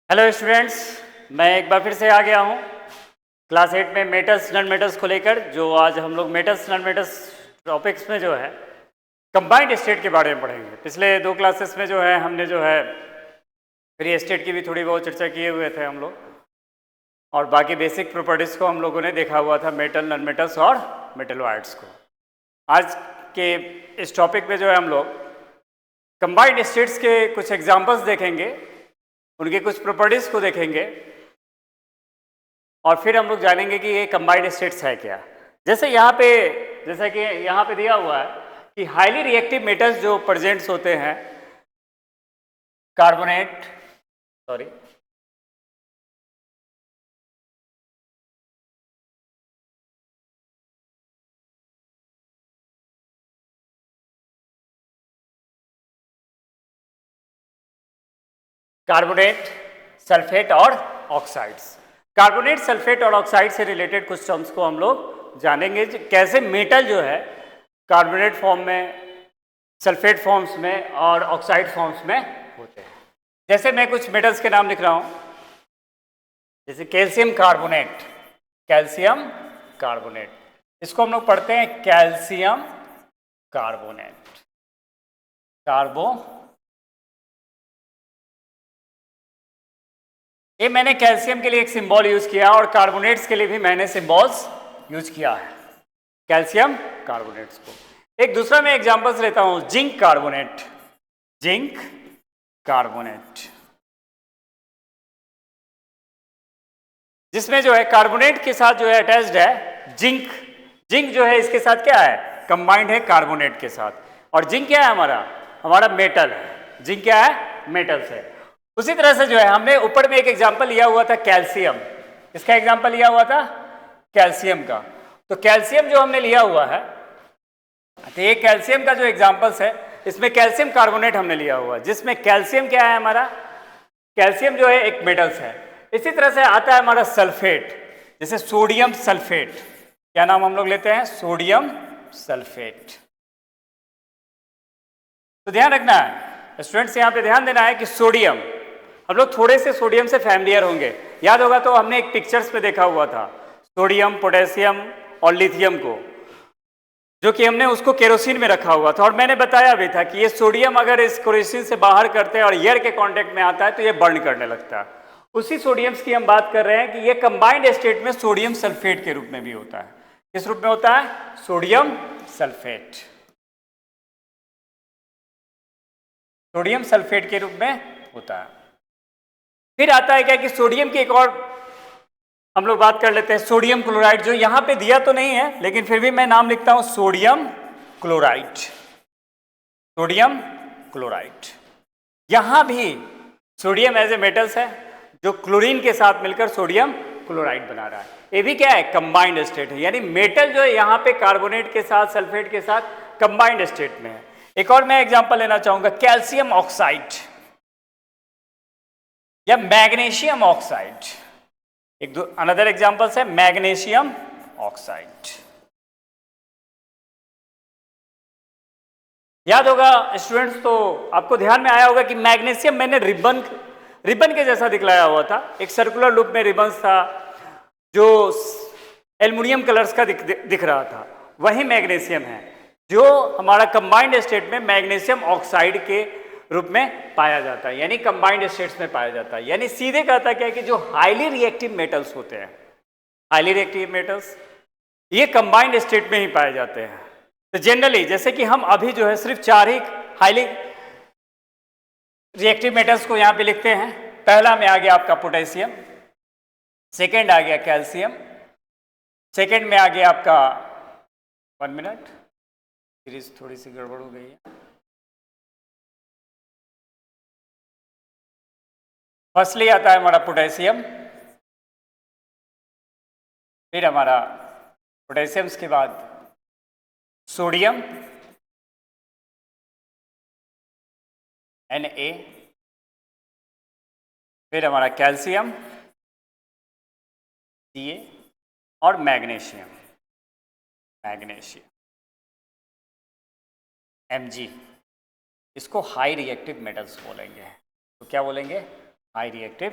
Hello students, मैं एक बार फिर से आ गया हूँ क्लास 8 में मेटल्स नॉन मेटल्स को लेकर। जो आज हम लोग मेटल्स नॉन मेटल्स टॉपिक्स में जो है कंबाइंड स्टेट के बारे में पढ़ेंगे। पिछले दो क्लासेस में जो है हमने जो है फ्री स्टेट की भी थोड़ी बहुत चर्चा किए हुए थे हम लोग, और बाकी बेसिक प्रॉपर्टीज़ को हम लोगों ने देखा हुआ था, मेटल नॉन मेटल्स और मेटलॉइड्स को। आज के इस टॉपिक में जो है हम लोग कंबाइंड स्टेट्स के कुछ एग्जाम्पल्स देखेंगे, उनके कुछ प्रॉपर्टीज़ को देखेंगे, और फिर हम लोग जानेंगे कि ये कंबाइंड स्टेट्स है क्या। जैसे कि यहाँ पे दिया हुआ है कि हाईली रिएक्टिव मेटल्स जो प्रेजेंट्स होते हैं, कार्बोनेट सल्फेट और ऑक्साइड्स। कार्बोनेट, सल्फेट और ऑक्साइड से रिलेटेड कुछ टर्म्स को हम लोग जानेंगे, कैसे मेटल जो है कार्बोनेट फॉर्म में, सल्फेट फॉर्म्स में और ऑक्साइड फॉर्म्स में होते हैं। जैसे मैं कुछ मेटल्स के नाम लिख रहा हूं, जैसे कैल्शियम कार्बोनेट, इसको हम लोग पढ़ते हैं कैल्शियम कार्बोनेट, ये मैंने कैल्शियम के लिए एक सिंबल यूज किया और कार्बोनेट्स के लिए भी मैंने सिंबल्स यूज किया है, कैल्शियम कार्बोनेट्स को। एक दूसरा मैं एग्जांपल्स लेता हूं, जिंक कार्बोनेट, जिसमें जो है कार्बोनेट के साथ जो है अटैच्ड है जिंक जो है इसके साथ क्या है, कंबाइंड है कार्बोनेट के साथ। और जिंक क्या है, हमारा मेटल है। जिंक क्या है, मेटल्स है। उसी तरह से जो है हमने ऊपर में एक एग्जांपल लिया हुआ था कैल्शियम, इसका एग्जांपल लिया हुआ था कैल्शियम का। तो कैल्शियम जो हमने लिया हुआ है, तो ये कैल्शियम का जो एग्जांपल्स है, इसमें कैल्शियम कार्बोनेट हमने लिया हुआ है, जिसमें कैल्शियम क्या है, हमारा कैल्शियम जो है एक मेटल्स है। इसी तरह से आता है हमारा सल्फेट, जैसे सोडियम सल्फेट, क्या नाम हम लोग लेते हैं, सोडियम सल्फेट। तो ध्यान रखना है स्टूडेंट्स, यहाँ पे ध्यान देना है कि सोडियम, हम लोग थोड़े से सोडियम से फैमिलियर होंगे। याद होगा तो हमने एक पिक्चर्स में देखा हुआ था सोडियम, पोटेशियम और लिथियम को, जो कि हमने उसको केरोसिन में रखा हुआ था। और मैंने बताया भी था कि ये सोडियम अगर इस केरोसिन से बाहर करते हैं और एयर के कांटेक्ट में आता है तो ये बर्न करने लगता है। उसी सोडियम्स की हम बात कर रहे हैं कि ये कंबाइंड स्टेट में सोडियम सल्फेट के रूप में भी होता है। किस रूप में होता है, सोडियम सल्फेट के रूप में होता है। फिर आता है क्या कि सोडियम की एक और हम लोग बात कर लेते हैं, सोडियम क्लोराइड, जो यहां पे दिया तो नहीं है लेकिन फिर भी मैं नाम लिखता हूं सोडियम क्लोराइड। यहां भी सोडियम एज ए मेटल्स है, जो क्लोरीन के साथ मिलकर सोडियम क्लोराइड बना रहा है। ये भी क्या है, कंबाइंड स्टेट है, यानी मेटल जो है यहाँ पे कार्बोनेट के साथ, सल्फेट के साथ कंबाइंड स्टेट में है। एक और मैं एग्जांपल लेना चाहूंगा, कैल्शियम ऑक्साइड या मैग्नीशियम ऑक्साइड। अनदर एग्जांपल्स है मैग्नीशियम ऑक्साइड। याद होगा स्टूडेंट्स, तो आपको ध्यान में आया होगा कि मैग्नीशियम मैंने रिबन के जैसा दिखलाया हुआ था, एक सर्कुलर लूप में रिबन्स था जो एल्युमिनियम कलर्स का दिख रहा था, वही मैग्नीशियम है जो हमारा कंबाइंड स्टेट में मैग्नीशियम ऑक्साइड के रूप में पाया जाता है, यानी कंबाइंड स्टेट्स में पाया जाता है। यानी सीधे कहता क्या है कि जो हाईली रिएक्टिव मेटल्स होते हैं, हाईली रिएक्टिव मेटल्स ये कंबाइंड स्टेट में ही पाए जाते हैं। तो जनरली जैसे कि हम अभी जो है सिर्फ 4 ही हाईली रिएक्टिव मेटल्स को यहाँ पे लिखते हैं। पहला में आ गया आपका पोटेशियम, सेकेंड आ गया कैल्शियम, सेकेंड में आ गया आपका 1 मिनट, सीरीज थोड़ी सी गड़बड़ हो गई है। फर्स्टली आता है हमारा पोटेशियम, फिर हमारा पोटेशियम के बाद सोडियम Na, फिर हमारा कैल्शियम Ca और मैग्नीशियम Mg। इसको हाई रिएक्टिव मेटल्स बोलेंगे। तो क्या बोलेंगे, हाई रिएक्टिव।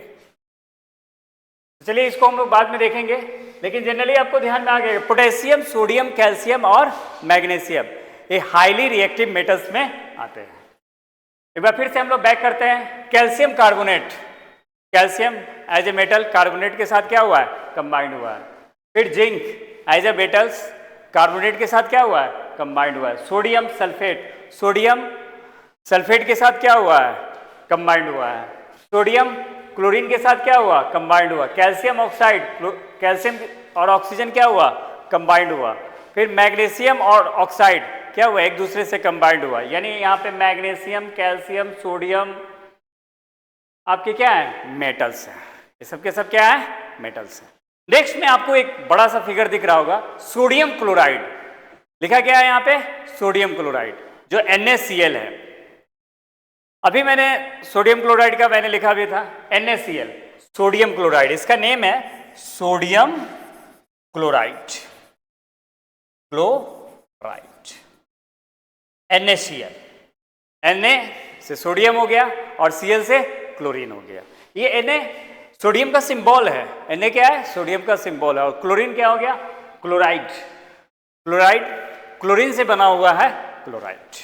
चलिए इसको हम लोग बाद में देखेंगे, लेकिन जनरली आपको ध्यान में आ गया पोटेशियम, सोडियम, कैल्शियम और मैग्नीशियम ये हाईली रिएक्टिव मेटल्स में आते हैं। एक बार फिर से हम लोग बैक करते हैं। Calcium carbonate, calcium as a metal carbonate के साथ क्या हुआ है, कंबाइंड हुआ है। फिर zinc as a metals carbonate के साथ क्या हुआ है, कंबाइंड हुआ है। सोडियम सल्फेट, सोडियम सल्फेट के साथ क्या हुआ है, कंबाइंड हुआ है। सोडियम क्लोरीन के साथ क्या हुआ, कंबाइंड हुआ। कैल्शियम ऑक्साइड, कैल्शियम और ऑक्सीजन क्या हुआ, कंबाइंड हुआ। फिर मैग्नीशियम और ऑक्साइड क्या हुआ, एक दूसरे से कंबाइंड हुआ। यानी यहाँ पे मैग्नीशियम, कैल्शियम, सोडियम आपके क्या है, मेटल्स हैं। ये सब के सब क्या है, मेटल्स हैं। नेक्स्ट में आपको एक बड़ा सा फिगर दिख रहा होगा, सोडियम क्लोराइड लिखा गया है यहाँ पे, सोडियम क्लोराइड जो NaCl है। अभी मैंने सोडियम क्लोराइड का मैंने लिखा भी था NaCl, सोडियम क्लोराइड, इसका नेम है sodium chloride, chloride NaCl। Na से सोडियम हो गया और Cl से क्लोरीन हो गया। ये Na सोडियम का सिंबल है, Na क्या है, सोडियम का सिंबल है। और क्लोरीन क्या हो गया, क्लोराइड, क्लोराइड क्लोरीन से बना हुआ है क्लोराइड।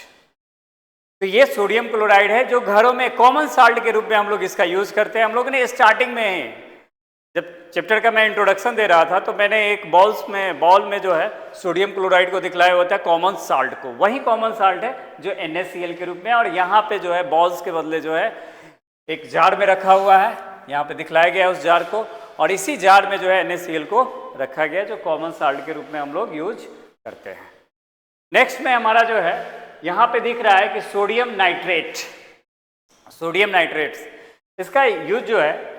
तो ये सोडियम क्लोराइड है जो घरों में कॉमन साल्ट के रूप में हम लोग इसका यूज करते हैं। हम लोग ने स्टार्टिंग में जब चैप्टर का मैं इंट्रोडक्शन दे रहा था तो मैंने एक बॉल में जो है सोडियम क्लोराइड को दिखलाया होता है कॉमन साल्ट को, वही कॉमन साल्ट है जो NaCl के रूप में। और यहाँ पे जो है बॉल्स के बदले जो है एक जार में रखा हुआ है, यहाँ पे दिखलाया गया है उस जार को, और इसी जार में जो है NaCl को रखा गया जो कॉमन साल्ट के रूप में हम लोग यूज करते हैं। नेक्स्ट में हमारा जो है यहाँ पे दिख रहा है कि सोडियम नाइट्रेट, सोडियम नाइट्रेट्स, इसका यूज जो है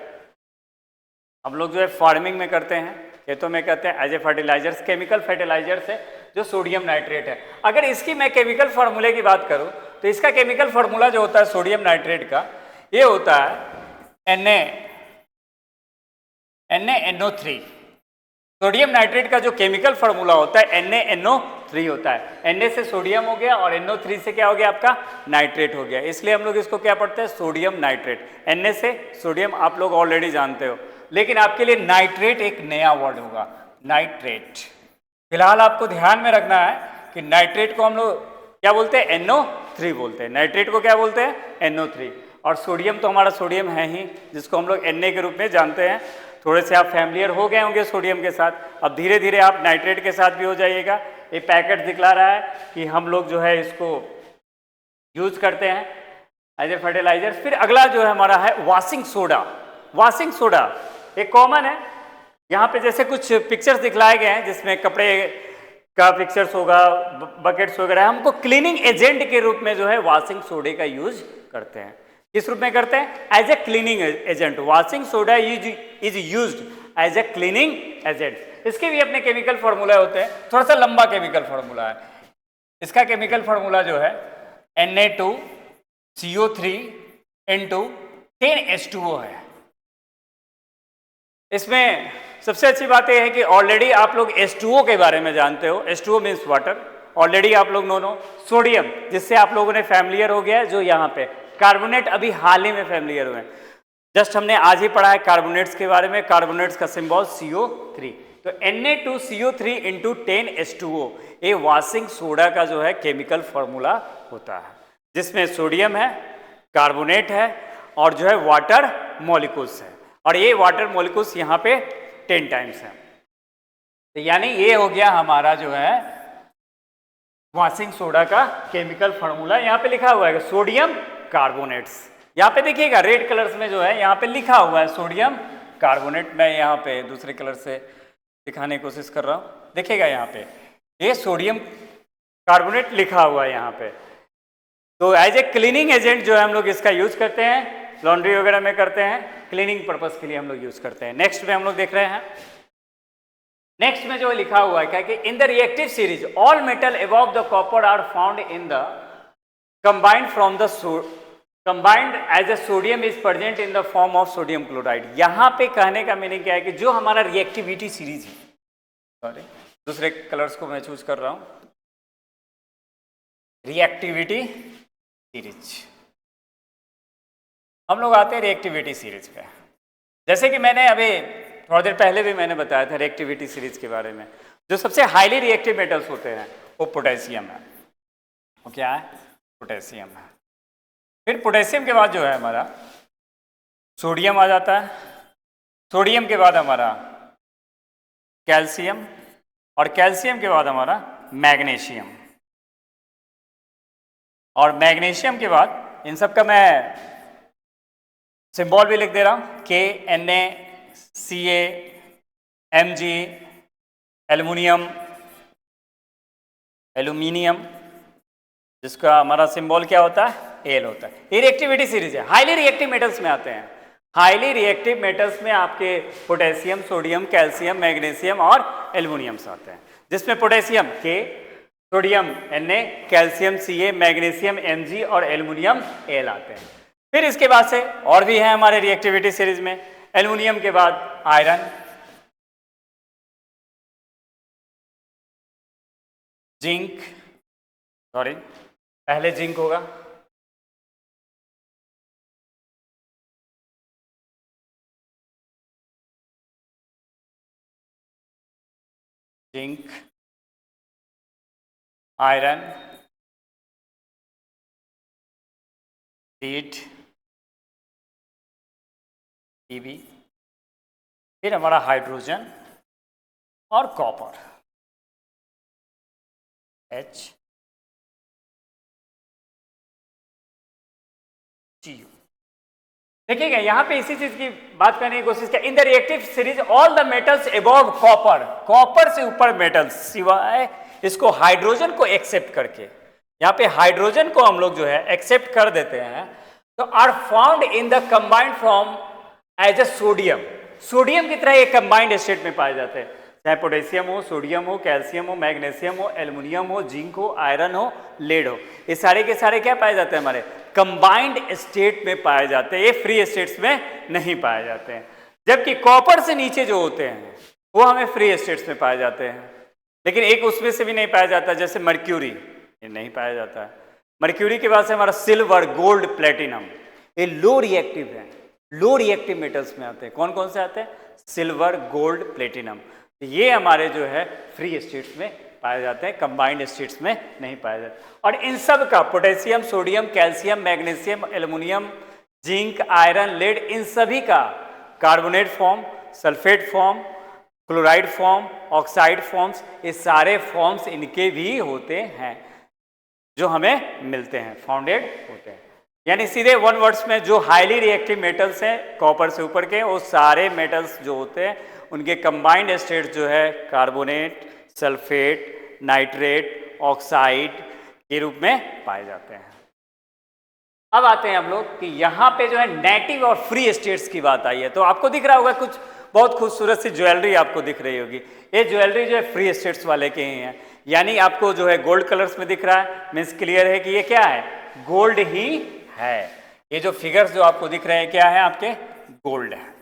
हम लोग जो है फार्मिंग में करते हैं, खेतों में करते हैं as a fertilisers, chemical fertilisers है जो सोडियम नाइट्रेट है। अगर इसकी मैं केमिकल फार्मूले की बात करूं तो इसका केमिकल फार्मूला जो होता है सोडियम नाइट्रेट का, ये होता है NaNO3। सोडियम नाइट्रेट का जो केमिकल फार्मूला होता है NaNO3 होता है। Na से सोडियम हो गया और NO3 से क्या हो गया, आपका नाइट्रेट हो गया, इसलिए हम लोग इसको क्या पढ़ते हैं, सोडियम नाइट्रेट। Na से सोडियम आप लोग ऑलरेडी जानते हो, लेकिन आपके लिए नाइट्रेट एक नया वर्ड होगा, नाइट्रेट। फिलहाल आपको ध्यान में रखना है कि नाइट्रेट को हम लोग क्या बोलते हैं, NO3 बोलते हैं। नाइट्रेट को क्या बोलते हैं, NO3। और सोडियम तो हमारा सोडियम है ही, जिसको हम लोग Na के रूप में जानते हैं। थोड़े से आप फैमिलियर हो गए होंगे सोडियम के साथ, अब धीरे धीरे आप नाइट्रेट के साथ भी हो जाइएगा। ये पैकेट दिखला रहा है कि हम लोग जो है इसको यूज करते हैं एज ए फर्टिलाइजर। फिर अगला जो है हमारा है वॉशिंग सोडा। वॉशिंग सोडा एक कॉमन है, यहाँ पे जैसे कुछ पिक्चर्स दिखलाए गए हैं जिसमें कपड़े का पिक्चर्स होगा, बकेट्स वगैरह, हमको क्लीनिंग एजेंट के रूप में जो है वॉशिंग सोडे का यूज करते हैं। किस रूप में करते हैं, as a cleaning agent. Washing soda is used as a cleaning agent. इसके भी अपने केमिकल फार्मूला होते हैं, थोड़ा सा लंबा केमिकल फार्मूला है। इसका केमिकल फार्मूला जो है Na2CO3 into 10H2O है। इसमें सबसे अच्छी बात यह है कि ऑलरेडी आप लोग H2O के बारे में जानते हो। H2O मीन्स वाटर, ऑलरेडी आप लोग नो। सोडियम जिससे आप लोगों ने फैमिलियर हो गया है, जो यहाँ पे कार्बोनेट अभी हाल ही में फैमिलियर हुए हैं, जस्ट हमने आज ही पढ़ा है कार्बोनेट्स के बारे में। कार्बोनेट्स का सिंबल CO3, तो Na2CO3 into 10H2O ये वॉशिंग सोडा का जो है केमिकल फार्मूला होता है, जिसमें सोडियम है, कार्बोनेट है और जो है वाटर मॉलिक्यूल्स है। और ये वाटर मॉलिक्यूल्स यहाँ पे 10 टाइम्स है। तो यानी ये हो गया हमारा जो है वॉशिंग सोडा का केमिकल फार्मूला। यहाँ पे लिखा हुआ है सोडियम कार्बोनेट्स, यहाँ पे देखिएगा रेड कलर्स में जो है यहाँ पे लिखा हुआ है सोडियम कार्बोनेट। मैं यहाँ पे दूसरे कलर से दिखाने की कोशिश कर रहा हूँ, देखिएगा यहाँ पे ये सोडियम कार्बोनेट लिखा हुआ है यहाँ पे। तो एज ए क्लीनिंग एजेंट जो है हम लोग इसका यूज करते हैं, लॉन्ड्री वगैरह में करते हैं, क्लीनिंग पर्पस के लिए हम लोग यूज करते हैं। नेक्स्ट में हम लोग देख रहे हैं, नेक्स्ट में जो लिखा हुआ है क्या कि in the reactive series all metal above the copper are found in the combined as a sodium is present in the form of sodium chloride. यहाँ पे कहने का मीनिंग क्या है कि जो हमारा रिएक्टिविटी सीरीज है, सॉरी दूसरे कलर्स को मैं चूज कर रहा हूं, रिएक्टिविटी सीरीज हम लोग आते हैं रिएक्टिविटी सीरीज पे। जैसे कि मैंने अभी थोड़ी देर पहले भी मैंने बताया था रिएक्टिविटी सीरीज के बारे में। जो सबसे हाईली रिएक्टिव मेटल्स होते हैं वो पोटेशियम है। वो क्या है? पोटेशियम है। फिर पोटेशियम के बाद जो है हमारा सोडियम आ जाता है। सोडियम के बाद हमारा कैल्शियम, और कैल्शियम के बाद हमारा मैग्नीशियम, और मैग्नीशियम के बाद इन सब का मैं सिंबल भी लिख दे रहा हूं, KNaCa Mg, एल्यूमिनियम जिसका हमारा सिंबल क्या होता है? एल होता है। ये रिएक्टिविटी सीरीज है। हाईली रिएक्टिव मेटल्स में आते हैं। हाईली रिएक्टिव मेटल्स में आपके पोटेशियम, सोडियम, कैल्शियम, मैग्नीशियम और एल्यूमिनियम आते हैं, जिसमें potassium K, sodium Na, calcium Ca, magnesium Mg और एल्यूमिनियम L आते हैं। फिर इसके बाद से और भी है हमारे रिएक्टिविटी सीरीज में। एल्यूमिनियम के बाद आयरन, जिंक, सॉरी पहले जिंक होगा, जिंक, आयरन, लीड, Pb, फिर हमारा हाइड्रोजन और कॉपर H, Cu। देखिएगा यहां पे इसी चीज की बात करने की कोशिश किया। इन the reactive series all the metals above copper, copper से ऊपर मेटल्स सिवाय इसको हाइड्रोजन को एक्सेप्ट करके, यहाँ पे हाइड्रोजन को हम लोग जो है एक्सेप्ट कर देते हैं, तो are found in the combined form as a sodium. Sodium की तरह ये कंबाइंड स्टेट में पाए जाते हैं, चाहे पोटेशियम हो, सोडियम हो, कैल्शियम हो, मैग्नीशियम हो, एल्युमिनियम हो, जिंक हो, आयरन हो, लेड हो, ये सारे के सारे क्या पाए जाते हैं? हमारे कंबाइंड स्टेट में पाए जाते हैं। ये फ्री स्टेट्स में नहीं पाए जाते हैं। जबकि कॉपर से नीचे जो होते हैं वो हमें फ्री स्टेट्स में पाए जाते हैं। लेकिन एक उसमें से भी नहीं पाया जाता, जैसे मर्क्यूरी, ये नहीं पाया जाता है। मर्क्यूरी के बाद से हमारा सिल्वर, गोल्ड, प्लेटिनम, ये लो रिएक्टिव है, लो रिएक्टिव मेटल्स में आते हैं। कौन कौन से आते हैं? Silver, gold, platinum. ये हमारे जो है फ्री स्टेट्स में पाए जाते हैं, कंबाइंड स्टेट्स में नहीं पाए जाते। और इन सब का potassium, sodium, calcium, magnesium, aluminium, zinc, iron, lead, इन सभी का carbonate form, sulphate form, chloride form, oxide forms, ये सारे फॉर्म्स इनके भी होते हैं जो हमें मिलते हैं, फाउंडेड होते हैं। यानी सीधे वन वर्ड्स में जो हाईली रिएक्टिव मेटल्स हैं कॉपर से ऊपर के, वो सारे मेटल्स जो होते हैं उनके कंबाइंड स्टेट जो है कार्बोनेट, सल्फेट, नाइट्रेट, ऑक्साइड के रूप में पाए जाते हैं। अब आते हैं हम लोग कि यहाँ पे जो है नेटिव और फ्री स्टेट्स की बात आई है। तो आपको दिख रहा होगा कुछ बहुत खूबसूरत सी ज्वेलरी आपको दिख रही होगी। ये ज्वेलरी जो है फ्री स्टेट्स वाले के ही हैं, यानी आपको जो है गोल्ड कलर्स में दिख रहा है, मीन्स क्लियर है कि ये क्या है? गोल्ड ही है। ये जो फिगर्स जो आपको दिख रहे हैं क्या है? आपके गोल्ड है,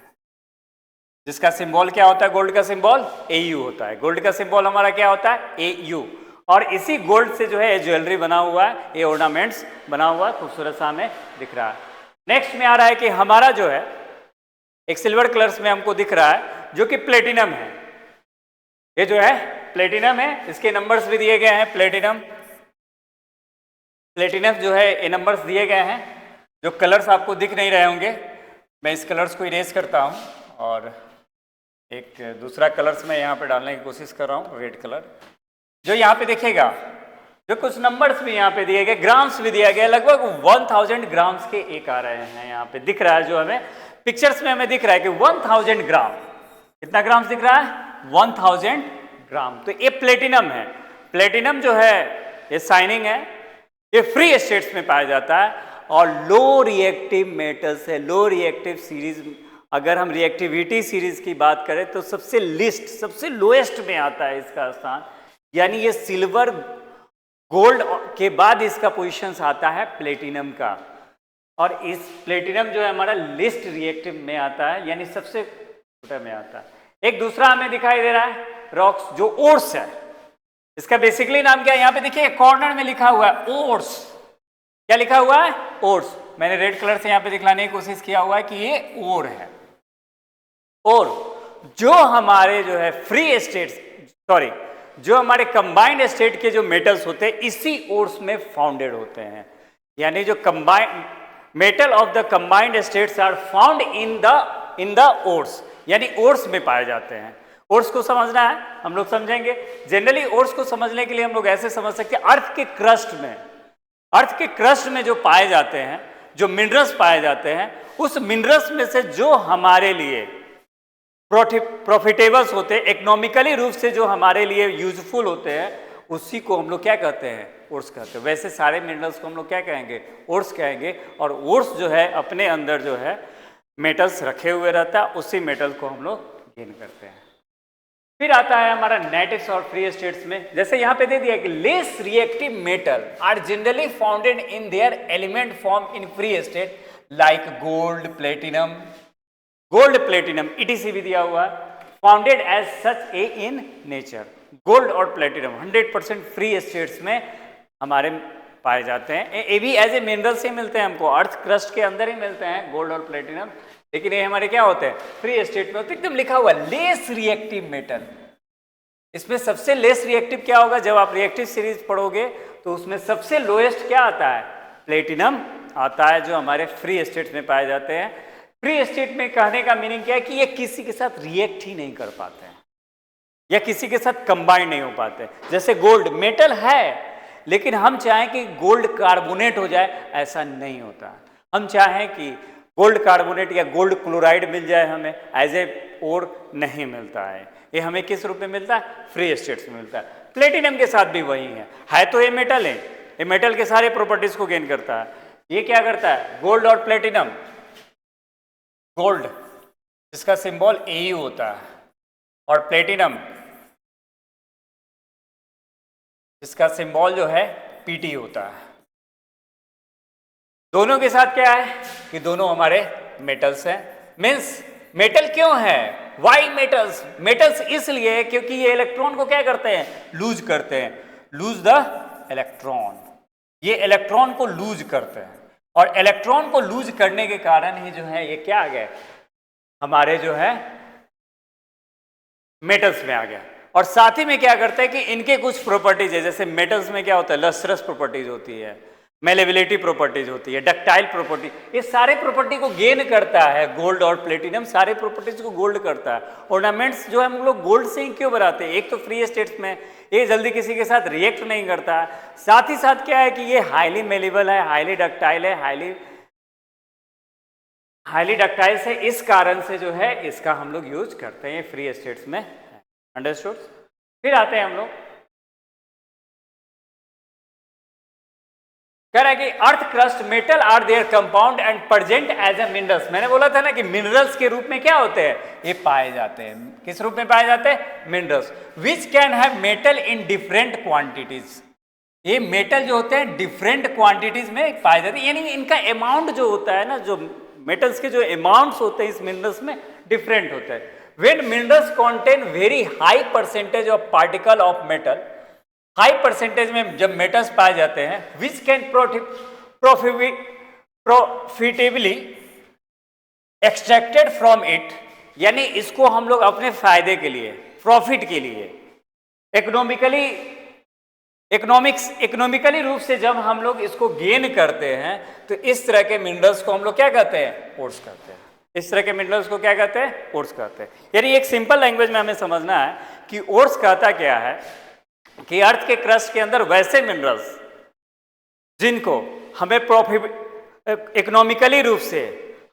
जिसका सिंबल क्या होता है? गोल्ड का सिंबल Au होता है। गोल्ड का सिंबल हमारा क्या होता है? Au। और इसी गोल्ड से जो है ये ज्वेलरी बना हुआ है, ये ऑर्नामेंट्स बना हुआ है, खूबसूरत सा हमें दिख रहा है। नेक्स्ट में आ रहा है कि हमारा जो है एक सिल्वर कलर्स में हमको दिख रहा है जो कि प्लेटिनम है। ये जो है प्लेटिनम है, इसके नंबर्स भी दिए गए हैं। प्लेटिनम जो है ये नंबर्स दिए गए हैं। जो कलर्स आपको दिख नहीं रहे होंगे, मैं इस कलर्स को इरेज करता हूँ और एक दूसरा कलर्स मैं यहाँ पे डालने की कोशिश कर रहा हूँ, रेड कलर। जो यहाँ पे देखेगा जो कुछ नंबर्स भी यहाँ पे दिए गए, ग्राम्स भी दिया गया, लगभग 1000 ग्राम्स के एक आ रहे हैं। यहाँ पे दिख रहा है, जो हमें पिक्चर्स में हमें दिख रहा है कि 1000 ग्राम। कितना ग्राम्स दिख रहा है? 1000 ग्राम। तो ये प्लेटिनम है। प्लेटिनम जो है ये शाइनिंग है, ये फ्री स्टेट्स में पाया जाता है और लो रिएक्टिव मेटल्स है। लो रिएक्टिव सीरीज, अगर हम रिएक्टिविटी सीरीज की बात करें तो सबसे लिस्ट, सबसे लोएस्ट में आता है इसका स्थान। यानी ये सिल्वर, गोल्ड के बाद इसका पोजीशन आता है प्लेटिनम का, और इस प्लेटिनम जो है हमारा लिस्ट रिएक्टिव में आता है, यानी सबसे छोटा में आता है। एक दूसरा हमें दिखाई दे रहा है रॉक्स, जो ओर्स है। इसका बेसिकली नाम क्या है? यहाँ पे देखिए कॉर्नर में लिखा हुआ है ओर्स। क्या लिखा हुआ है? ओर्स। मैंने रेड कलर से यहाँ पे दिखलाने की कोशिश किया हुआ है कि ये ओर है। और जो हमारे जो है फ्री स्टेट्स, सॉरी, जो हमारे कंबाइंड स्टेट के जो मेटल्स होते हैं इसी ओर्स में फाउंडेड होते हैं। यानी जो combined metal of the combined states are found in the ores, यानी ओर्स में पाए जाते हैं। ओर्स को समझना है, हम लोग समझेंगे। जनरली ओर्स को समझने के लिए हम लोग ऐसे समझ सकते हैं, अर्थ के क्रस्ट में जो पाए जाते हैं, जो मिनरल्स पाए जाते हैं, उस मिनरल्स में से जो हमारे लिए प्रॉफिटेबल्स होते हैं, इकोनॉमिकली रूप से जो हमारे लिए यूजफुल होते हैं, उसी को हम लोग क्या कहते हैं, ओर्स कहते हैं। वैसे सारे मिनरल्स को हम लोग क्या कहेंगे, ओर्स कहेंगे। और ओर्स जो है अपने अंदर जो है मेटल्स रखे हुए रहता है, उसी मेटल को हम लोग गेन करते हैं। फिर आता है हमारा नेटिव्स और फ्री स्टेट्स में। जैसे यहाँ पे दे दिया कि less reactive metal are generally founded in their element form in free state like gold, platinum ETC भी दिया हुआ है, founded as such a in nature. Gold और प्लेटिनम 100% फ्री स्टेट्स में हमारे पाए जाते हैं। ये भी एज ए मिनरल से मिलते हैं हमको, अर्थ क्रस्ट के अंदर ही मिलते हैं गोल्ड और प्लेटिनम, लेकिन ये हमारे क्या होते हैं, फ्री स्टेट में होते हैं। एकदम लिखा हुआ लेस रिएक्टिव मेटल। इसमें सबसे लेस रिएक्टिव क्या होगा, जब आप रिएक्टिव सीरीज पढ़ोगे तो उसमें सबसे लोएस्ट क्या आता है, प्लेटिनम आता है, जो हमारे फ्री स्टेट में पाए जाते हैं। फ्री स्टेट में कहने का मीनिंग क्या है कि ये किसी के साथ रिएक्ट ही नहीं कर पाते हैं या किसी के साथ कंबाइन नहीं हो पाते। जैसे गोल्ड मेटल है, लेकिन हम चाहें कि गोल्ड कार्बोनेट हो जाए, ऐसा नहीं होता। हम चाहें कि गोल्ड कार्बोनेट या गोल्ड क्लोराइड मिल जाए, हमें एज ए ओर नहीं मिलता है। ये हमें किस रूप में मिलता है, फ्री स्टेट्स में मिलता है। प्लेटिनम के साथ भी वही है तो ये मेटल है, ये मेटल के सारे प्रॉपर्टीज को गेन करता है। ये क्या करता है, गोल्ड और प्लेटिनम, गोल्ड जिसका सिंबल AU होता है, और प्लेटिनम जिसका सिंबल जो है PT होता है। दोनों के साथ क्या है कि दोनों हमारे मेटल्स हैं। मीन्स मेटल क्यों है, वाई मेटल्स, मेटल्स इसलिए क्योंकि ये इलेक्ट्रॉन को क्या करते हैं, लूज करते हैं, लूज द इलेक्ट्रॉन। ये इलेक्ट्रॉन को लूज करते हैं, और इलेक्ट्रॉन को लूज करने के कारण ही जो है ये क्या आ गया, हमारे जो है मेटल्स में आ गया। और साथ ही में क्या करते हैं कि इनके कुछ प्रॉपर्टीज है, जैसे मेटल्स में क्या होता है, लस्ट्रस प्रॉपर्टीज होती है, मेलेबिलिटी प्रॉपर्टीज होती है, डक्टाइल प्रॉपर्टी, ये सारे प्रॉपर्टी को गेन करता है गोल्ड और प्लेटिनम, सारे प्रॉपर्टीज को गोल्ड करता है। ऑर्नामेंट्स जो है हम लोग गोल्ड से ही क्यों बनाते हैं, एक तो फ्री स्टेट्स में ये जल्दी किसी के साथ रिएक्ट नहीं करता है, साथ ही साथ क्या है कि ये हाईली मेलेबल है, हाईली डक्टाइल है, हाईली डक्टाइल से, इस कारण से जो है इसका हम लोग यूज करते हैं फ्री स्टेट्स में। अंडरस्टूड। फिर आते हैं हम लोग, कह रहा है कि earth crust metal are there compound and present as a minerals. मैंने बोला था ना कि मिनरल्स के रूप में क्या होते हैं, ये पाए जाते हैं। किस रूप में पाए जाते हैं, minerals, which can have metal in different quantities. ये मेटल जो होते हैं डिफरेंट क्वांटिटीज में पाए जाते हैं, यानी इनका अमाउंट जो होता है ना, जो मेटल्स के जो अमाउंट्स होते हैं इस मिनरल्स में डिफरेंट होता है। When minerals contain very high percentage of particle of metal, high percentage में जब मेटल्स पाए जाते हैं, which can profitably extracted from it, यानी इसको हम लोग अपने फायदे के लिए, प्रॉफिट के लिए, इकोनॉमिकली रूप से जब हम लोग इसको गेन करते हैं, तो इस तरह के मिनरल्स को हम लोग क्या कहते हैं, ओर्स कहते हैं। इस तरह के मिनरल्स को क्या कहते हैं, ओर्स कहते हैं। यानी एक सिंपल लैंग्वेज में हमें समझना है कि ओर्स कहता क्या है कि अर्थ के क्रस्ट के अंदर वैसे मिनरल्स जिनको हमें इकोनॉमिकली रूप से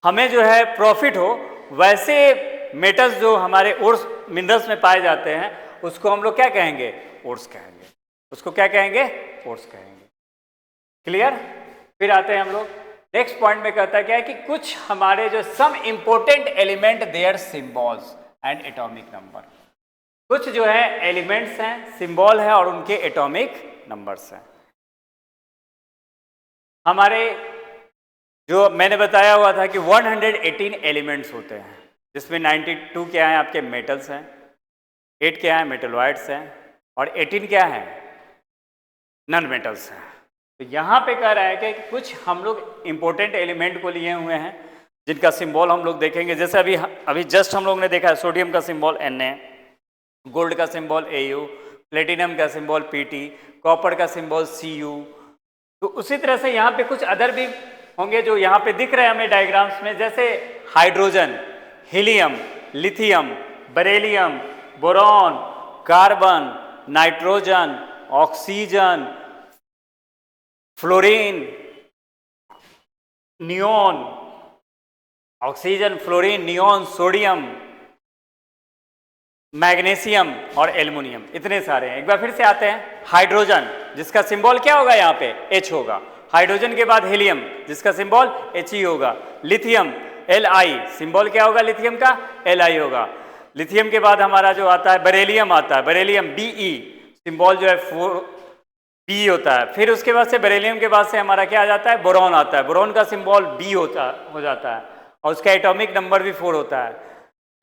हमें जो है प्रॉफिट हो, वैसे मेटल्स जो हमारे ओर्स मिनरल्स में पाए जाते हैं, उसको हम लोग क्या कहेंगे, ओर्स कहेंगे। उसको क्या कहेंगे, ओर्स कहेंगे। क्लियर। फिर आते हैं हम लोग नेक्स्ट पॉइंट में, कहता है क्या है कि कुछ हमारे जो some important element their symbols and atomic number, कुछ जो है एलिमेंट्स हैं, सिंबल है और उनके एटॉमिक नंबर्स हैं। हमारे जो मैंने बताया हुआ था कि 118 एलिमेंट्स होते हैं, जिसमें 92 क्या है आपके मेटल्स हैं, 8 क्या है मेटलॉइड्स हैं, और 18 क्या है नॉन मेटल्स हैं। तो यहाँ पे कह रहा है कि कुछ हम लोग इंपॉर्टेंट एलिमेंट को लिए हुए हैं जिनका सिंबल हम लोग देखेंगे। जैसे अभी जस्ट हम लोग ने देखा है सोडियम का सिंबल Na, गोल्ड का सिंबल Au, प्लेटिनम का सिंबल Pt, कॉपर का सिंबल Cu। तो उसी तरह से यहाँ पे कुछ अदर भी होंगे जो यहाँ पे दिख रहे हैं हमें डायग्राम्स में, जैसे hydrogen, helium, lithium, beryllium, boron, carbon, nitrogen, oxygen, fluorine, neon, oxygen, fluorine, neon, sodium, magnesium और एल्युमिनियम, इतने सारे हैं। एक बार फिर से आते हैं। हाइड्रोजन जिसका सिंबल क्या होगा यहाँ पे H होगा। हाइड्रोजन के बाद हीलियम जिसका सिंबल He होगा। लिथियम Li, सिंबल क्या होगा लिथियम का? Li होगा। लिथियम के बाद हमारा जो आता है बेरिलियम आता है, बेरिलियम Be, सिंबल जो है P होता है। फिर उसके बाद से बेरिलियम के बाद से हमारा क्या आ जाता है? बोरॉन आता है। बोरॉन का सिंबल B हो जाता है और उसका एटॉमिक नंबर भी 4 होता है।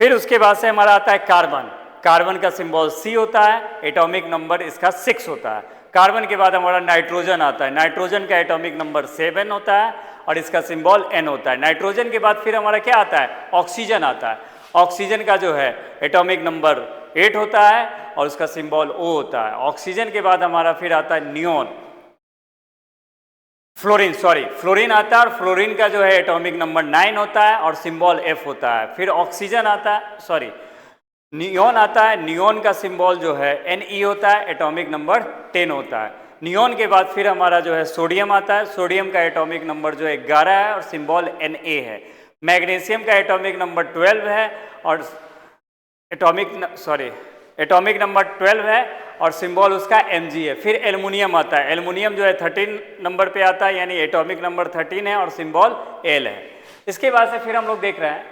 फिर उसके बाद से हमारा आता है कार्बन। कार्बन का सिंबल C होता है, एटॉमिक नंबर इसका 6 होता है। कार्बन के बाद हमारा नाइट्रोजन आता है। नाइट्रोजन का एटॉमिक नंबर 7 होता है और इसका सिंबल N होता है। नाइट्रोजन के बाद फिर हमारा क्या आता है? ऑक्सीजन आता है। ऑक्सीजन का जो है एटॉमिक नंबर 8 होता है और उसका सिंबल O होता है। ऑक्सीजन के बाद हमारा फिर आता है नियोन, फ्लोरीन आता है और फ्लोरीन का जो है एटॉमिक नंबर 9 होता है और सिंबल F होता है। फिर ऑक्सीजन आता है, नियोन आता है। नियोन का सिंबल जो है Ne होता है, एटॉमिक नंबर 10 होता है। नियोन के बाद फिर हमारा जो है सोडियम आता है। सोडियम का एटॉमिक नंबर जो है 11 है और सिंबल Na है। मैग्नीशियम का एटॉमिक नंबर 12 है और एटॉमिक नंबर 12 है और सिंबल उसका Mg है। फिर एल्युमिनियम आता है। एल्युमिनियम जो है 13 नंबर पे आता है, यानी एटॉमिक नंबर 13 है और सिंबल L है। इसके बाद से फिर हम लोग देख रहे हैं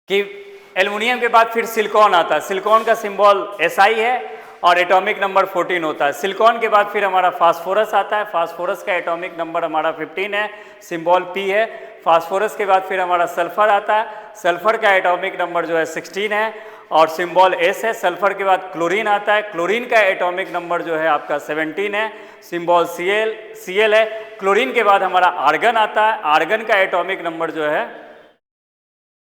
कि एल्युमिनियम के बाद फिर सिलिकॉन आता है। सिलिकॉन का सिंबल Si है और एटॉमिक नंबर 14 होता है। सिलिकॉन के बाद फिर हमारा फास्फोरस आता है। फास्फोरस का एटॉमिक नंबर हमारा 15 है, सिंबल P है। फास्फोरस के बाद फिर हमारा सल्फर आता है। सल्फर का एटॉमिक नंबर जो है 16 है और सिंबल S है। सल्फर के बाद क्लोरीन आता है। क्लोरीन का एटॉमिक नंबर जो है आपका 17 है, सिंबल Cl है। क्लोरीन के बाद हमारा आर्गन आता है। आर्गन का एटॉमिक नंबर जो है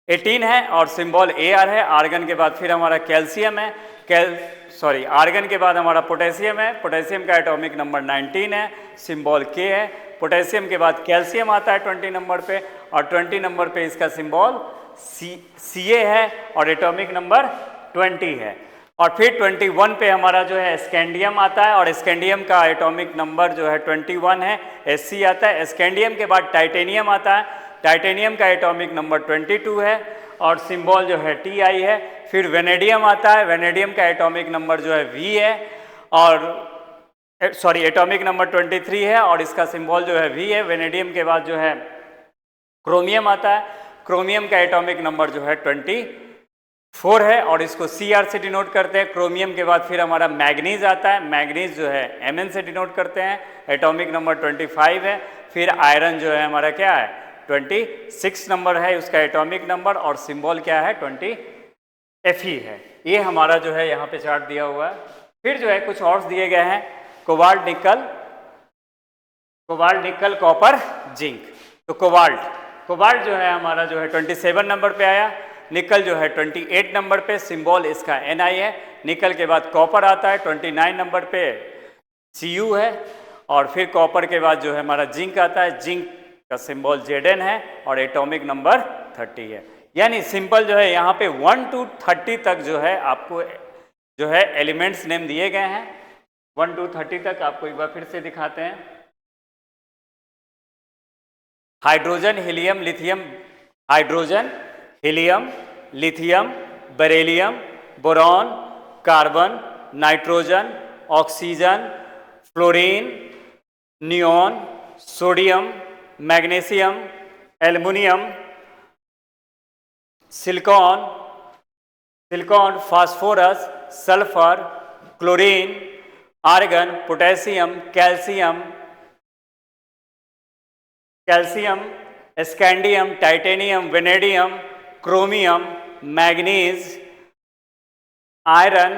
18 है और सिंबल Ar है। आर्गन के बाद फिर हमारा कैल्शियम है। आर्गन के बाद हमारा पोटेशियम है। पोटेशियम का एटॉमिक नंबर 19 है, सिंबल K है। पोटेशियम के बाद कैल्शियम आता है 20 नंबर पे और 20 नंबर पे इसका सिंबल Ca है और एटॉमिक नंबर 20 है। और फिर 21 पे हमारा जो है स्कैंडियम आता है और स्कैंडियम का एटॉमिक नंबर जो है 21 है, Sc आता है। स्कैंडियम के बाद टाइटेनियम आता है। टाइटेनियम का एटॉमिक नंबर 22 है और सिंबल जो है Ti है। फिर वेनेडियम आता है। वेनेडियम का एटॉमिक नंबर जो है V है और एटॉमिक नंबर 23 है और इसका सिंबल जो है V है। वेनेडियम के बाद जो है क्रोमियम आता है। क्रोमियम का एटॉमिक नंबर जो है 24 है और इसको Cr से डिनोट करते हैं। क्रोमियम के बाद फिर हमारा मैग्नीज आता है। मैग्नीज जो है Mn से डिनोट करते हैं, एटॉमिक नंबर 25 है। फिर आयरन जो है हमारा क्या है 26 नंबर है उसका एटॉमिक नंबर और सिंबल क्या है 20 Fe है। ये हमारा जो है यहाँ पे चार्ट दिया हुआ है। फिर जो है कुछ और दिए गए हैं, कोबाल्ट निकल कॉपर जिंक। तो कोबाल्ट जो है हमारा जो है 27 नंबर पे आया। निकल जो है 28 नंबर पे, सिंबल इसका Ni है। निकल के बाद कॉपर आता है 29 नंबर पे, Cu है। और फिर कॉपर के बाद जो है हमारा जिंक आता है। जिंक का सिंबल Zn है और एटॉमिक नंबर 30 है। यानी सिंपल जो है यहाँ पे 1 to 30 तक जो है आपको जो है एलिमेंट्स नेम दिए गए हैं। 1 to 30 तक आपको एक बार फिर से दिखाते हैं। Hydrogen, helium, lithium, beryllium, boron, carbon, nitrogen, oxygen, fluorine, neon, sodium, magnesium, aluminium, silicon, phosphorus, sulphur, chlorine, argon, potassium, calcium, scandium, titanium, vanadium, chromium, manganese, iron,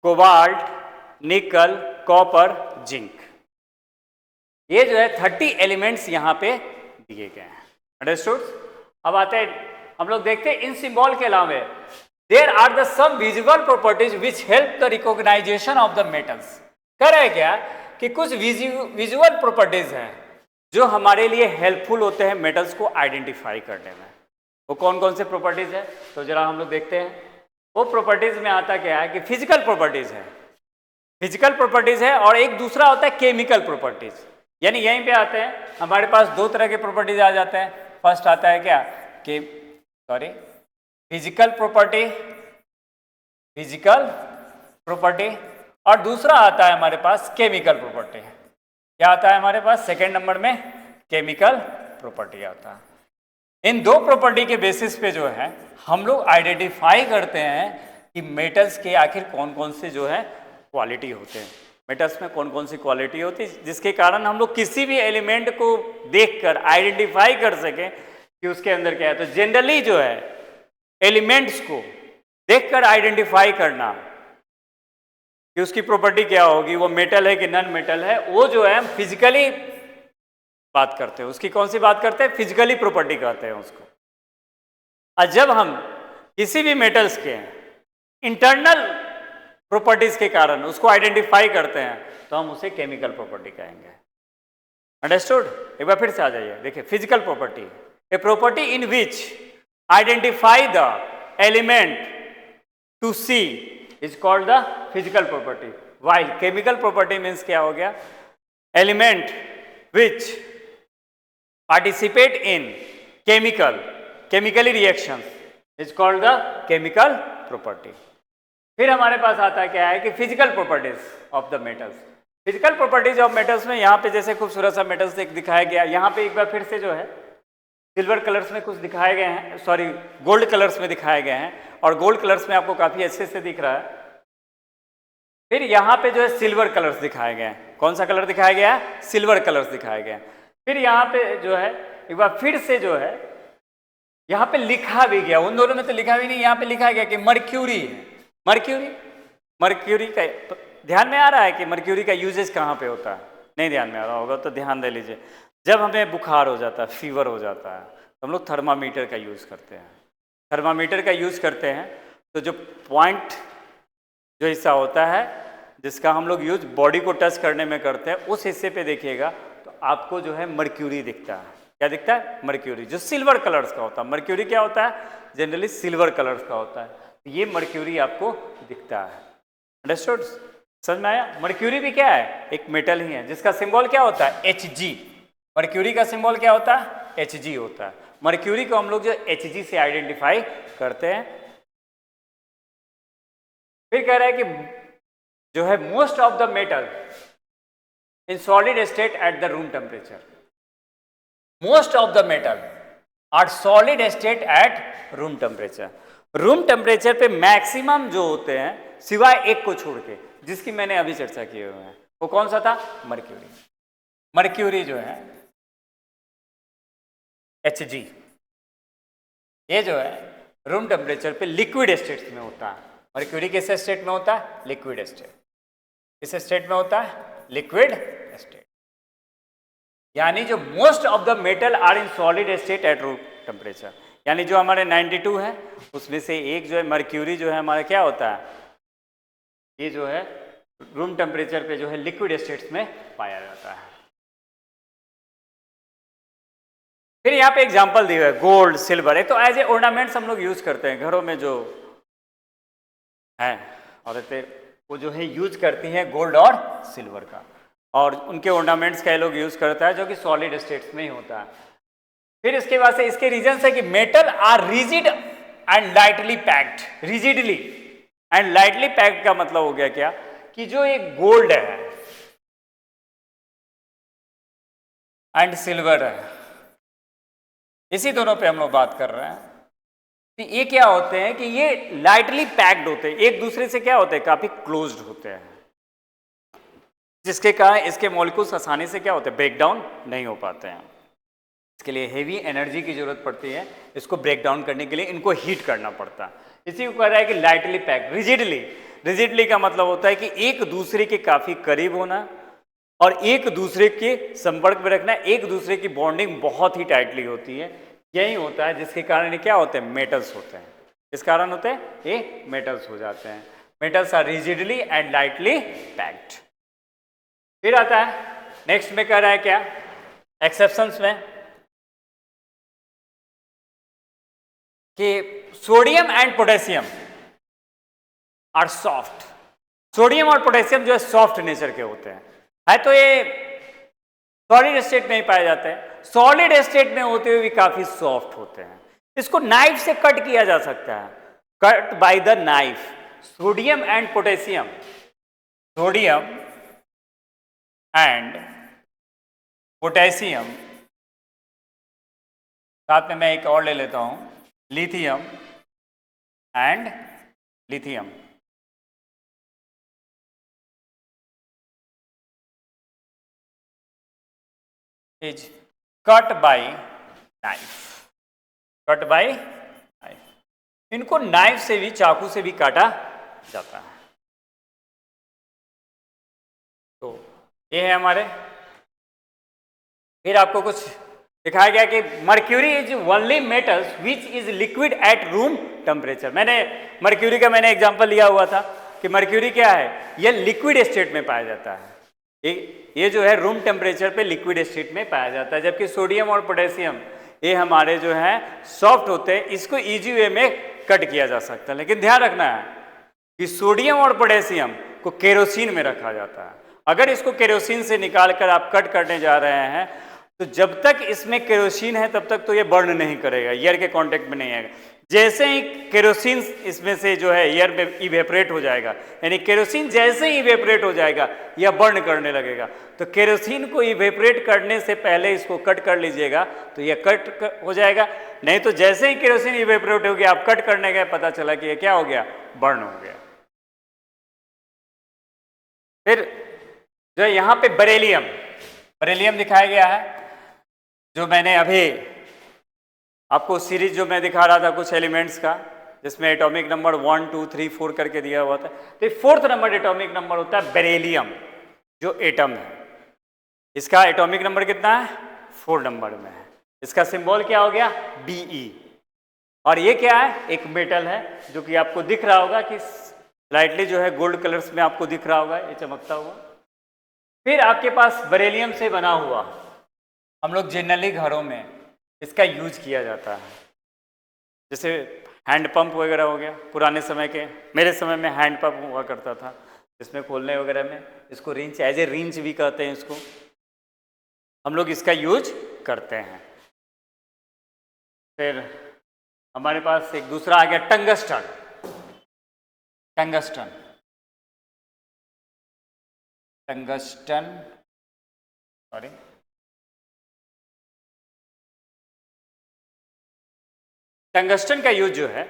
cobalt, nickel, copper, zinc. ये जो है 30 एलिमेंट्स यहाँ पे दिए गए हैं। Understood? अब आते हैं हम लोग देखते हैं इन सिंबल के अलावा there are the some visual properties which help the recognisation of the metals. कह रहे क्या कि कुछ विजुअल प्रॉपर्टीज हैं जो हमारे लिए हेल्पफुल होते हैं मेटल्स को आइडेंटिफाई करने में। वो कौन कौन से प्रॉपर्टीज है तो जरा हम लोग देखते हैं। वो प्रॉपर्टीज में आता क्या है कि फिजिकल प्रॉपर्टीज है, फिजिकल प्रॉपर्टीज है, और एक दूसरा होता है केमिकल प्रॉपर्टीज। यानी यहीं पे आते हैं हमारे पास दो तरह के प्रॉपर्टीज आ जाते हैं। फर्स्ट आता है क्या कि फिजिकल प्रॉपर्टी, फिजिकल प्रॉपर्टी, और दूसरा आता है हमारे पास केमिकल प्रॉपर्टी। क्या आता है हमारे पास सेकेंड नंबर में? केमिकल प्रॉपर्टी आता है। इन दो प्रॉपर्टी के बेसिस पे जो है हम लोग आइडेंटिफाई करते हैं कि मेटल्स के आखिर कौन कौन से जो है क्वालिटी होते हैं, मेटल्स में कौन कौन सी क्वालिटी होती है, जिसके कारण हम लोग किसी भी एलिमेंट को देखकर आइडेंटिफाई कर सकें कि उसके अंदर क्या है। तो जनरली जो है एलिमेंट्स को देखकर आइडेंटिफाई करना कि उसकी प्रॉपर्टी क्या होगी, वो मेटल है कि नॉन मेटल है, वो जो है हम फिजिकली बात करते हैं। उसकी कौन सी बात करते हैं? फिजिकली प्रॉपर्टी कहते हैं उसको। और जब हम किसी भी मेटल्स के इंटरनल प्रॉपर्टीज के कारण उसको आइडेंटिफाई करते हैं तो हम उसे केमिकल प्रॉपर्टी कहेंगे। अंडरस्टूड? एक बार फिर से आ जाइए, देखिए physical property, a property in which identify the element to see is called the physical property, while chemical property means क्या हो गया? Element which participate in chemically reactions is called the chemical property. फिर हमारे पास आता है क्या है कि physical properties of the metals. Physical properties of metals में यहाँ पे जैसे खूबसूरत सा मेटल्स दिखाया गया, यहाँ पे एक बार फिर से जो है सिल्वर कलर्स में कुछ दिखाए गए हैं, सॉरी गोल्ड कलर्स में दिखाए गए हैं, और गोल्ड कलर्स में आपको काफ़ी अच्छे से दिख रहा है। फिर यहाँ पे जो है सिल्वर कलर्स दिखाए गए हैं। कौन सा कलर दिखाया गया है? सिल्वर कलर्स दिखाए गए हैं। फिर यहाँ पे जो है एक बार फिर से जो है यहाँ पे लिखा भी गया, उन दोनों में तो लिखा भी नहीं, यहाँ पे लिखा गया कि मर्क्यूरी है। मर्क्यूरी का ध्यान में आ रहा है कि मर्क्यूरी का यूजेज कहाँ पे होता है? नहीं ध्यान में आ रहा होगा तो ध्यान दे लीजिए। जब हमें बुखार हो जाता है, फीवर हो जाता है, तो हम लोग थर्मामीटर का यूज़ करते हैं। थर्मामीटर का यूज़ करते हैं तो जो पॉइंट जो हिस्सा होता है जिसका हम लोग यूज बॉडी को टच करने में करते हैं, उस हिस्से पे देखिएगा तो आपको जो है मर्क्यूरी दिखता है। क्या दिखता है? मर्क्यूरी, जो सिल्वर कलर्स का होता है। मर्क्यूरी क्या होता है? जनरली सिल्वर कलर्स का होता है। ये मर्क्यूरी आपको दिखता है। अंडरस्टूड? समझ में आया? मर्क्यूरी भी क्या है? एक मेटल ही है जिसका सिंबल क्या होता है? Hg। मर्क्यूरी का सिंबल क्या होता है? Hg होता है। मर्क्यूरी को हम लोग जो Hg से आइडेंटिफाई करते हैं। फिर कह रहा है कि जो है most of the metal in solid state at the room temperature, most of the metal are solid state at room temperature. Room temperature पे मैक्सिमम जो होते हैं सिवाय एक को छोड़ के, जिसकी मैंने अभी चर्चा की हुई है, वो कौन सा था? मर्क्यूरी। मर्क्यूरी जो है Hg, ये जो है रूम टेम्परेचर पे लिक्विड स्टेट में होता है। मर्क्यूरी किस स्टेट में होता है? Liquid state. किस स्टेट में होता है? Liquid state. यानी जो most of the metal are in solid state at room temperature, यानी जो हमारे 92 है उसमें से एक जो है मर्क्यूरी जो है हमारा क्या होता है? ये जो है रूम टेम्परेचर पे जो है लिक्विड स्टेट्स में पाया जाता है। फिर यहाँ पे एग्जांपल दिया है गोल्ड, सिल्वर। एक तो एज ए ऑर्नामेंट्स हम लोग यूज करते हैं घरों में, जो है औरतें वो जो है यूज करती हैं गोल्ड और सिल्वर का, और उनके ऑर्नामेंट्स का लोग यूज करता है जो कि सॉलिड स्टेट्स में ही होता है। फिर इसके बाद से इसके रीजन है कि metal are rigid and lightly packed. Rigidly and lightly packed का मतलब हो गया क्या कि जो एक गोल्ड है एंड सिल्वर है, इसी दोनों पे हम लोग बात कर रहे हैं कि ये क्या होते हैं कि ये लाइटली पैक्ड होते हैं, एक दूसरे से क्या होते हैं? काफी क्लोज्ड होते हैं, जिसके कारण इसके मॉलिक्यूल्स आसानी से क्या होते हैं? ब्रेक डाउन नहीं हो पाते हैं। इसके लिए हेवी एनर्जी की जरूरत पड़ती है, इसको ब्रेक डाउन करने के लिए इनको हीट करना पड़ता है। इसी को कह रहा है कि लाइटली पैक्ड। रिजिडली, रिजिडली का मतलब होता है कि एक दूसरे के काफी करीब होना, और एक दूसरे के संपर्क में रखना, एक दूसरे की बॉन्डिंग बहुत ही टाइटली होती है। यही होता है जिसके कारण ये क्या होते हैं, मेटल्स होते हैं। इस कारण होते हैं ये मेटल्स हो जाते हैं। Metals are rigidly and lightly packed. फिर आता है नेक्स्ट में कह रहा है क्या, एक्सेप्शंस में, कि sodium and potassium are soft. Sodium और पोटेशियम जो है सॉफ्ट नेचर के होते हैं, है तो ये सॉलिड स्टेट में ही पाए जाते हैं। सॉलिड स्टेट में होते हुए भी काफी सॉफ्ट होते हैं। इसको नाइफ से कट किया जा सकता है, cut by the knife. Sodium and potassium, sodium and potassium, साथ में मैं एक और ले लेता हूं, lithium and lithium. Is cut by knife, cut by knife. इनको नाइफ से भी, चाकू से भी काटा जाता है। तो ये है हमारे। फिर आपको कुछ दिखाया गया कि mercury is only metals which is liquid at room temperature. मैंने मर्क्यूरी का एग्जांपल लिया हुआ था कि मर्क्यूरी क्या है, यह लिक्विड स्टेट में पाया जाता है। ये जो है रूम टेम्परेचर पे लिक्विड स्टेट में पाया जाता है, जबकि सोडियम और पोटेशियम ये हमारे जो है सॉफ्ट होते हैं। इसको इजी वे में कट किया जा सकता है, लेकिन ध्यान रखना है कि सोडियम और पोटेशियम को केरोसिन में रखा जाता है। अगर इसको केरोसिन से निकाल कर आप कट करने जा रहे हैं तो जब तक इसमें केरोसिन है तब तक तो ये बर्न नहीं करेगा, एयर के कांटेक्ट में नहीं आएगा। जैसे ही केरोसिन इसमें से जो है एयर में इवेपोरेट हो जाएगा, यानी केरोसिन जैसे ही इवेपोरेट हो जाएगा या बर्न करने लगेगा, तो केरोसिन को इवेपोरेट करने से पहले इसको कट कर लीजिएगा तो यह कट हो जाएगा। नहीं तो जैसे ही केरोसिन इवेपोरेट हो गया, आप कट करने गए, पता चला कि यह क्या हो गया, बर्न हो गया। फिर जो है यहाँ पे बेरिलियम, बेरिलियम दिखाया गया है, जो मैंने अभी आपको सीरीज जो मैं दिखा रहा था कुछ एलिमेंट्स का, जिसमें एटॉमिक नंबर 1 2 3 4 करके दिया हुआ था। तो 4th नंबर एटॉमिक नंबर होता है बेरिलियम, जो एटम है। इसका एटॉमिक नंबर कितना है, 4 नंबर में है। इसका सिंबल क्या हो गया, Be। और ये क्या है, एक मेटल है जो कि आपको दिख रहा होगा कि लाइटली जो है गोल्ड कलर्स में आपको दिख रहा होगा, ये चमकता हुआ। फिर आपके पास बेरिलियम से बना हुआ, हम लोग जनरली घरों में इसका यूज किया जाता है, जैसे हैंड पंप वगैरह हो गया। पुराने समय के, मेरे समय में हैंड पंप हुआ करता था, इसमें खोलने वगैरह में इसको रिंच, एज ए रिंच भी कहते हैं इसको, हम लोग इसका यूज करते हैं। फिर हमारे पास एक दूसरा आ गया tungsten. Tungsten, tungsten, sorry, tungsten का यूज जो है,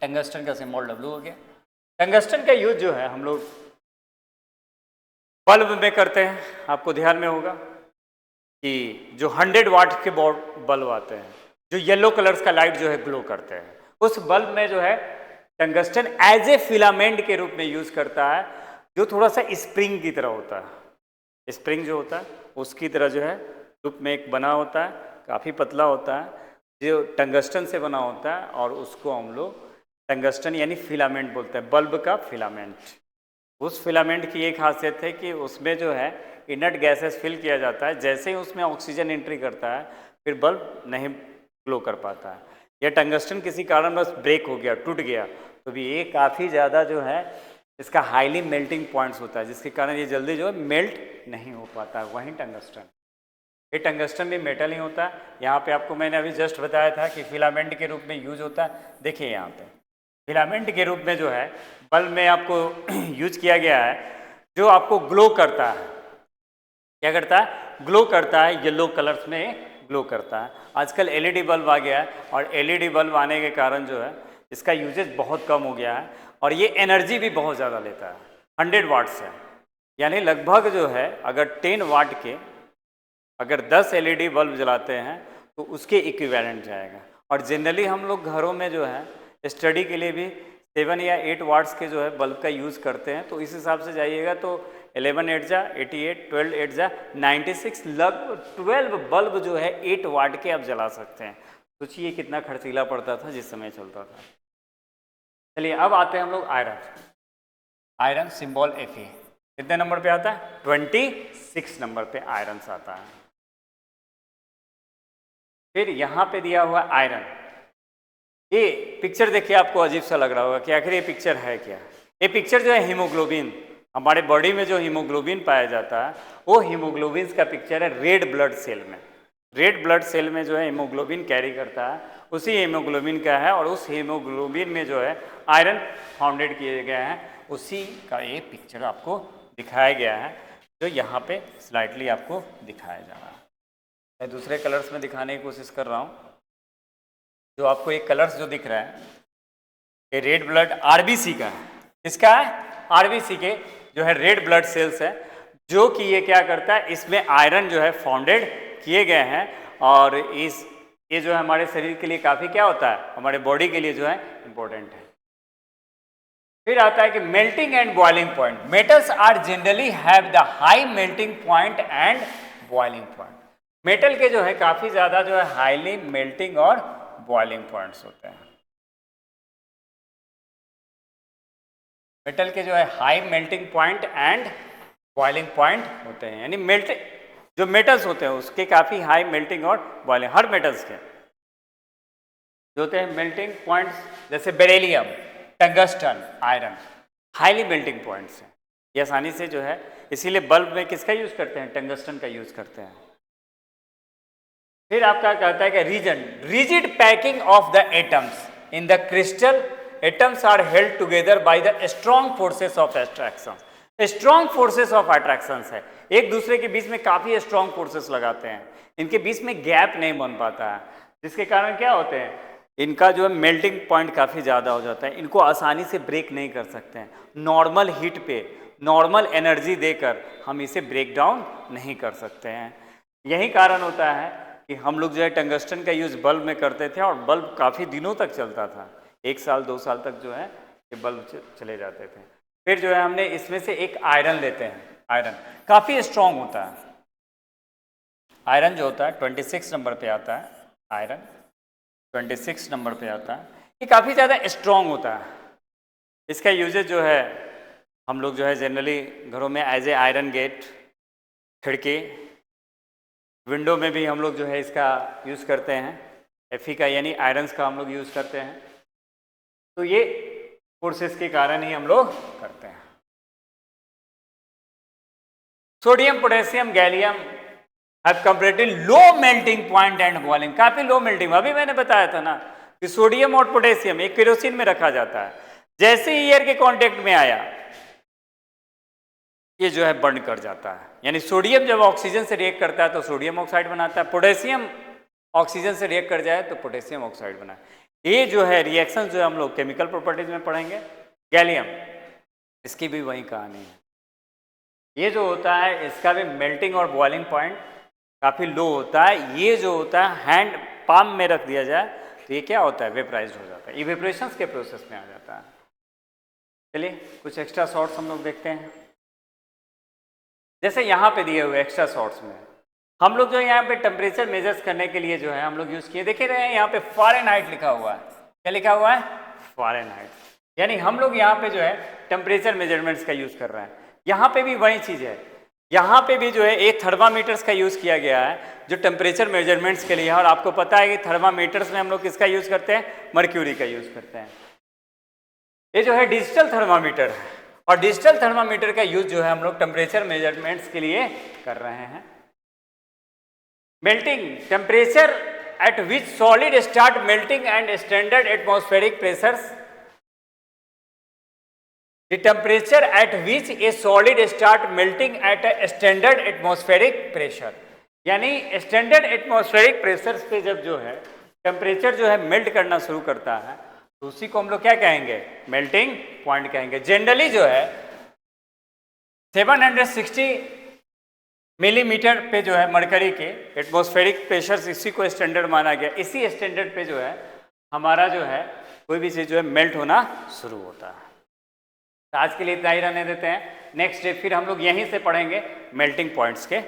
टंगस्टन का सिंबल W हो गया। टंगस्टन का यूज जो है हम लोग बल्ब में करते हैं। आपको ध्यान में होगा कि जो 100 वाट के बल्ब आते हैं, जो येलो कलर्स का लाइट जो है ग्लो करते हैं, उस बल्ब में जो है टंगस्टन एज ए फिलामेंट के रूप में यूज करता है, जो थोड़ा सा स्प्रिंग की तरह होता है। स्प्रिंग जो होता है उसकी तरह जो है रूप में एक बना होता है, काफ़ी पतला होता है, जो टंगस्टन से बना होता है, और उसको हम लोग टंगस्टन यानी फिलामेंट बोलते हैं, बल्ब का फिलामेंट। उस फिलामेंट की एक खासियत है कि उसमें जो है इनर्ट गैसेस फिल किया जाता है, जैसे ही उसमें ऑक्सीजन एंट्री करता है फिर बल्ब नहीं ग्लो कर पाता है। यह टंगस्टन किसी कारणवश ब्रेक हो गया, टूट गया, तो भी ये काफ़ी ज़्यादा जो है इसका हाईली मेल्टिंग पॉइंट्स होता है, जिसके कारण ये जल्दी जो है मेल्ट नहीं हो पाता है। वहीं टंगस्टन, ये टंगस्टन भी मेटल ही होता है। यहाँ पे आपको मैंने अभी जस्ट बताया था कि फिलामेंट के रूप में यूज होता है। देखिए यहाँ पे फिलामेंट के रूप में जो है बल्ब में आपको यूज किया गया है, जो आपको ग्लो करता है। क्या करता है, ग्लो करता है, येलो कलर्स में ग्लो करता है। आजकल एलईडी बल्ब आ गया है, और एलईडी बल्ब आने के कारण जो है इसका यूजेज बहुत कम हो गया है, और ये एनर्जी भी बहुत ज़्यादा लेता है। 100 वाट्स है, यानी लगभग जो है अगर 10 वाट के अगर 10 एलईडी बल्ब जलाते हैं तो उसके इक्विवेलेंट जाएगा। और जनरली हम लोग घरों में जो है स्टडी के लिए भी 7 या 8 वाट्स के जो है बल्ब का यूज़ करते हैं, तो इस हिसाब से जाइएगा तो 11 8 जा 88, 12 8 जा 96, लगभग 12 बल्ब जो है 8 वाट के आप जला सकते हैं। सोचिए कितना खर्चीला पड़ता था जिस समय चलता था। चलिए अब आते हैं हम लोग आयरन। आयरन सिंबल Fe कितने नंबर पे आता है? 26 नंबर पे आयरन आता है। फिर यहाँ पे दिया हुआ आयरन, ये पिक्चर देखिए आपको अजीब सा लग रहा होगा कि आखिर ये पिक्चर है क्या। ये पिक्चर जो है हीमोग्लोबिन, हमारे बॉडी में जो हीमोग्लोबिन पाया जाता है वो हीमोग्लोबिन का पिक्चर है रेड ब्लड सेल में। रेड ब्लड सेल में जो है हीमोग्लोबिन कैरी करता है, उसी हीमोग्लोबिन का है, और उस हीमोग्लोबिन में जो है आयरन फाउंडेड किए गए हैं, उसी का ये पिक्चर आपको दिखाया गया है, जो यहाँ पे स्लाइडली आपको दिखाया जा रहा है। मैं दूसरे कलर्स में दिखाने की कोशिश कर रहा हूँ। जो आपको एक कलर्स जो दिख रहा है ये रेड ब्लड आरबीसी का है। इसका है आरबीसी के जो है रेड ब्लड सेल्स है, जो कि ये क्या करता है, इसमें आयरन जो है फाउंडेड किए गए हैं, और ये जो है हमारे शरीर के लिए काफ़ी क्या होता है, हमारे बॉडी के लिए जो है इम्पोर्टेंट है। फिर आता है कि melting and boiling point. Metals are generally have the high melting point and boiling point. Metal के जो है काफ़ी ज़्यादा जो है हाईली मेल्टिंग और बॉइलिंग पॉइंट्स होते हैं। मेटल के जो है high melting point and boiling point होते हैं, यानी जो मेटल्स होते हैं उसके काफ़ी हाई मेल्टिंग और बॉइलिंग, हर मेटल्स के जो होते हैं मेल्टिंग पॉइंट्स, जैसे beryllium, tungsten, iron, highly melting points हैं। ये आसानी से जो है, इसीलिए बल्ब में किसका यूज़ करते हैं, टंगस्टन का यूज़ करते हैं। फिर आपका कहता है कि rigid packing of the atoms in the crystal, atoms are held together by the strong forces of attraction. Strong forces of attraction है, एक दूसरे के बीच में काफ़ी स्ट्रॉन्ग फोर्सेस लगाते हैं, इनके बीच में गैप नहीं बन पाता है, जिसके कारण क्या होते हैं, इनका जो है मेल्टिंग पॉइंट काफ़ी ज़्यादा हो जाता है, इनको आसानी से ब्रेक नहीं कर सकते हैं। नॉर्मल हीट पे नॉर्मल एनर्जी देकर हम इसे ब्रेक डाउन नहीं कर सकते हैं। यही कारण होता है कि हम लोग जो है टंगस्टन का यूज़ बल्ब में करते थे, और बल्ब काफ़ी दिनों तक चलता था, 1 साल 2 साल तक जो है ये बल्ब चले जाते थे। फिर जो है हमने इसमें से एक आयरन लेते हैं, आयरन काफ़ी स्ट्रॉन्ग होता है। आयरन जो होता है 26 नंबर पे आता है, आयरन 26 नंबर पे आता है, ये काफ़ी ज़्यादा स्ट्रॉन्ग होता है। इसका यूजेज जो है हम लोग जो है जनरली घरों में एज ए आयरन गेट, खिड़की, विंडो में भी हम लोग जो है इसका यूज़ करते हैं, Fe का यानी आयरन्स का हम लोग यूज़ करते हैं। तो ये फोर्सेस के कारण ही हम लोग करते हैं। Sodium, potassium, gallium have comparatively low melting point and boiling, काफ़ी लो मेल्टिंग। अभी मैंने बताया था ना कि सोडियम और पोटेशियम एक केरोसिन में रखा जाता है, जैसे ही एयर के कांटेक्ट में आया ये जो है बर्न कर जाता है। यानी सोडियम जब ऑक्सीजन से रिएक्ट करता है तो सोडियम ऑक्साइड बनाता है, पोटेशियम ऑक्सीजन से रिएक्ट कर जाए तो पोटेशियम ऑक्साइड बनाए। ये जो है रिएक्शन जो है हम लोग केमिकल प्रॉपर्टीज में पढ़ेंगे। गैलियम, इसकी भी वही कहानी है। ये जो होता है इसका भी मेल्टिंग और बॉइलिंग पॉइंट काफ़ी लो होता है। ये जो होता है हैंड पाम में रख दिया जाए तो ये क्या होता है, वेपराइज्ड हो जाता है, इवेपोरेशन के प्रोसेस में आ जाता है। चलिए कुछ एक्स्ट्रा शॉर्ट्स हम लोग देखते हैं। जैसे यहाँ पे दिए हुए एक्स्ट्रा शॉर्ट्स में हम लोग जो यहाँ पे टेम्परेचर मेजर्स करने के लिए जो है हम लोग यूज़ किए, देखे रहे हैं यहाँ पे फ़ारेनहाइट लिखा हुआ है। क्या लिखा हुआ है, फ़ारेनहाइट। यानी हम लोग यहाँ पे जो है टेम्परेचर मेजरमेंट्स का यूज़ कर रहे हैं। यहाँ पे भी वही चीज़ है, यहाँ पे भी जो है एक थर्मामीटर्स का यूज़ किया गया है जो टेम्परेचर मेजरमेंट्स के लिए है। और आपको पता है कि थर्मामीटर्स में हम लोग किसका यूज़ करते हैं, मर्क्यूरी का यूज़ करते हैं। ये जो है डिजिटल थर्मामीटर है, और डिजिटल थर्मामीटर का यूज़ जो है हम लोग टेम्परेचर मेजरमेंट्स के लिए कर रहे हैं। Melting temperature at which solid start melting and standard atmospheric pressures. The temperature at which a solid start melting at a standard atmospheric pressure, यानी स्टैंडर्ड एटमॉस्फेरिक प्रेशर पे जब जो है टेम्परेचर जो है मेल्ट करना शुरू करता है तो उसी को हम लोग क्या कहेंगे, मेल्टिंग पॉइंट कहेंगे। जनरली जो है 760 मिलीमीटर पे जो है मरकरी के एटमॉस्फेरिक प्रेशर, इसी को स्टैंडर्ड माना गया। इसी स्टैंडर्ड पे जो है हमारा जो है कोई भी चीज़ जो है मेल्ट होना शुरू होता है। तो आज के लिए इतना ही रहने देते हैं। नेक्स्ट डे फिर हम लोग यहीं से पढ़ेंगे मेल्टिंग पॉइंट्स के